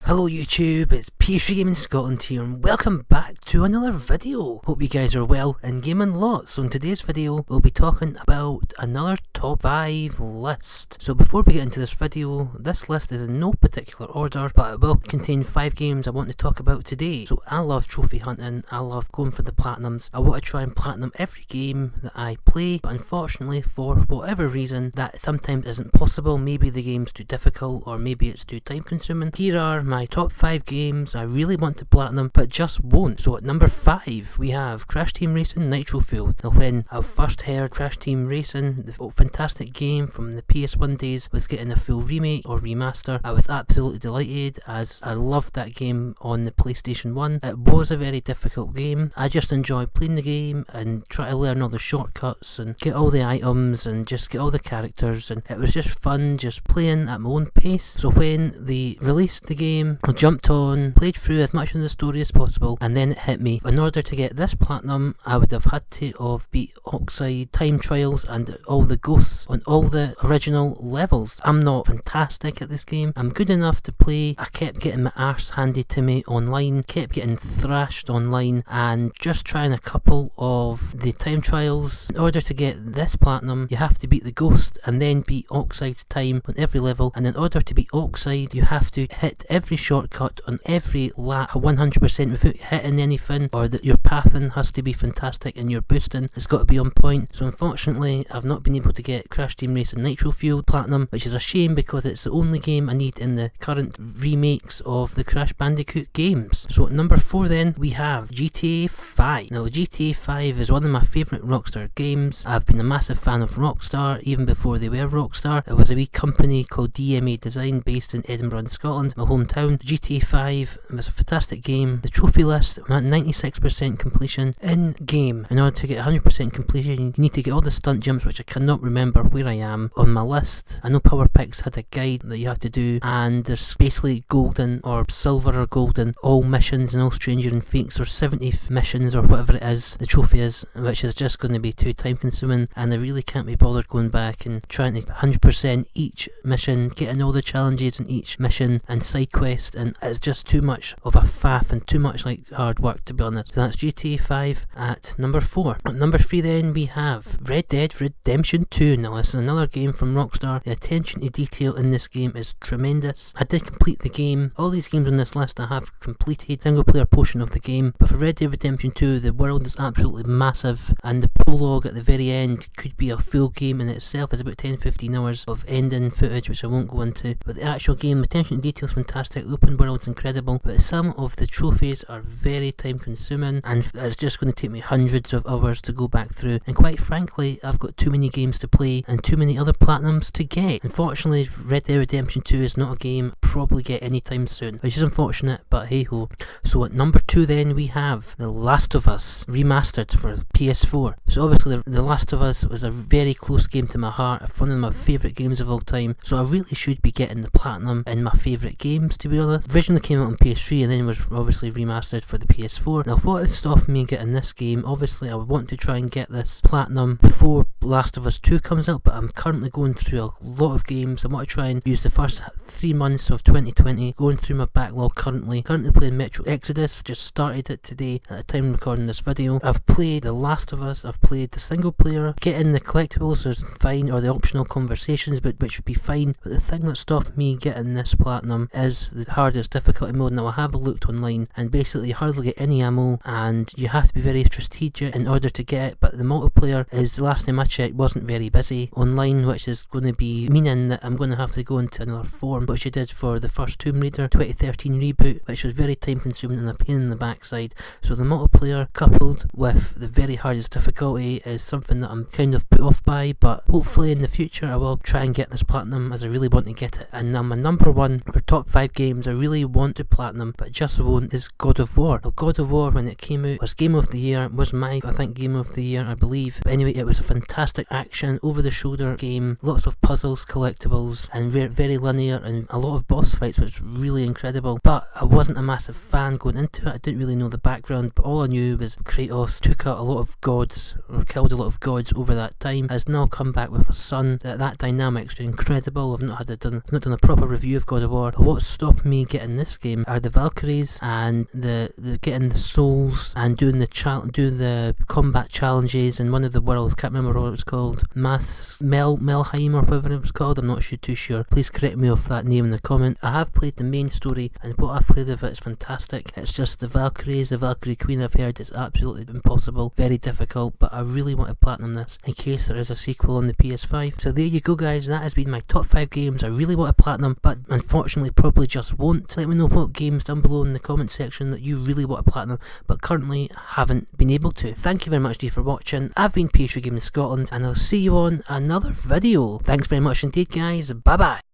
Hello YouTube, it's PS3 Gaming Scotland here and welcome back to another video. Hope you guys are well and gaming lots. So in today's video we'll be talking about another top 5 list. So before we get into this video, this list is in no particular order, but it will contain 5 games I want to talk about today. So I love trophy hunting, I love going for the platinums. I want to try and platinum every game that I play, but unfortunately for whatever reason that sometimes isn't possible. Maybe the game's too difficult or maybe it's too time consuming. Here are my top 5 games I really want to platinum but just won't. So at number 5 we have Crash Team Racing Nitro Fueled. Now when I first heard Crash Team Racing, the fantastic game from the PS1 days, was getting a full remake or remaster, I was absolutely delighted as I loved that game on the PlayStation 1. It was a very difficult game. I just enjoyed playing the game and try to learn all the shortcuts and get all the items and just get all the characters, and it was just fun just playing at my own pace. So when they released the game, I jumped on, played through as much of the story as possible, and then it hit me. In order to get this platinum, I would have had to have beat Oxide, time trials, and all the ghosts on all the original levels. I'm not fantastic at this game. I'm good enough to play. I kept getting my arse handed to me online, kept getting thrashed online, and just trying a couple of the time trials. In order to get this platinum, you have to beat the ghost and then beat Oxide's time on every level, and in order to beat Oxide, you have to hit every shortcut on every lap 100% without hitting anything, or that your pathing has to be fantastic and your boosting has got to be on point. So unfortunately I've not been able to get Crash Team Racing Nitro Fueled platinum, which is a shame because it's the only game I need in the current remakes of the Crash Bandicoot games. So at number 4 then we have GTA 5. Now GTA 5 is one of my favourite Rockstar games. I've been a massive fan of Rockstar even before they were Rockstar. It was a wee company called DMA Design based in Edinburgh in Scotland, my hometown. GTA 5 was a fantastic game. The trophy list, I'm at 96% completion in game. In order to get 100% completion, you need to get all the stunt jumps, which I cannot remember where I am on my list. I know PowerPix had a guide that you have to do, and there's basically golden or silver or golden all missions and all Stranger and Fakes, or 70 missions or whatever it is the trophy is, which is just going to be too time consuming, and I really can't be bothered going back and trying to 100% each mission, getting all the challenges in each mission and side quest, and it's just too much of a faff and too much like hard work, to be honest. So that's GTA 5 at number 4. At number 3 then we have Red Dead Redemption 2. Now this is another game from Rockstar. The attention to detail in this game is tremendous. I did complete the game. All these games on this list I have completed single player portion of the game, but for Red Dead Redemption 2 the world is absolutely massive, and the prologue at the very end could be a full game in itself. It's about 10-15 hours of ending footage which I won't go into, but the actual game, attention to detail is fantastic. The open world's incredible, but some of the trophies are very time consuming and it's just going to take me hundreds of hours to go back through, and quite frankly I've got too many games to play and too many other platinums to get. Unfortunately Red Dead Redemption 2 is not a game I'll probably get anytime soon, which is unfortunate, but hey ho. So at number 2 then we have The Last of Us remastered for PS4. So obviously The Last of Us was a very close game to my heart, one of my favourite games of all time, so I really should be getting the platinum in my favourite games, to be honest. Originally came out on PS3 and then was obviously remastered for the PS4. Now what is stopping me getting this game? Obviously I would want to try and get this platinum before Last of Us 2 comes out, but I'm currently going through a lot of games. I want to try and use the first 3 months of 2020 going through my backlog currently playing Metro Exodus. Just started it today at the time of recording this video. I've played The Last of Us, I've played the single player. Getting the collectibles is fine, or the optional conversations, which would be fine, but the thing that stopped me getting this platinum is the hardest difficulty mode. Now I have looked online and basically you hardly get any ammo and you have to be very strategic in order to get it, but the multiplayer is, the last time I checked, wasn't very busy online, which is going to be meaning that I'm going to have to go into another form, which I did for the first Tomb Raider 2013 reboot, which was very time consuming and a pain in the backside. So the multiplayer coupled with the very hardest difficulty is something that I'm kind of put off by, but hopefully in the future I will try and get this platinum as I really want to get it. And now my number 1 for top 5 games games I really want to platinum but just won't is God of War. Now, God of War, when it came out, was Game of the Year. It was my, I think, Game of the Year, I believe. But anyway, it was a fantastic action, over-the-shoulder game, lots of puzzles, collectibles, and very linear, and a lot of boss fights, which was really incredible. But I wasn't a massive fan going into it. I didn't really know the background, but all I knew was Kratos took out a lot of gods, or killed a lot of gods over that time, has now come back with a son. That dynamic's incredible. I've not done a proper review of God of War. But what stopped me getting this game are the Valkyries and the getting the souls and doing the combat challenges in one of the worlds. Can't remember what it was called. Melheim or whatever it was called. I'm not too sure. Please correct me off that name in the comment. I have played the main story, and what I've played of it is fantastic. It's just the Valkyries, the Valkyrie Queen. I've heard it's absolutely impossible, very difficult. But I really want to platinum this in case there is a sequel on the PS5. So there you go, guys. That has been my top 5 games I really want to platinum, but unfortunately probably just won't. Let me know what games down below in the comment section that you really want to platinum, but currently haven't been able to. Thank you very much indeed for watching. I've been PH3 Gaming Scotland, and I'll see you on another video. Thanks very much indeed, guys. Bye bye.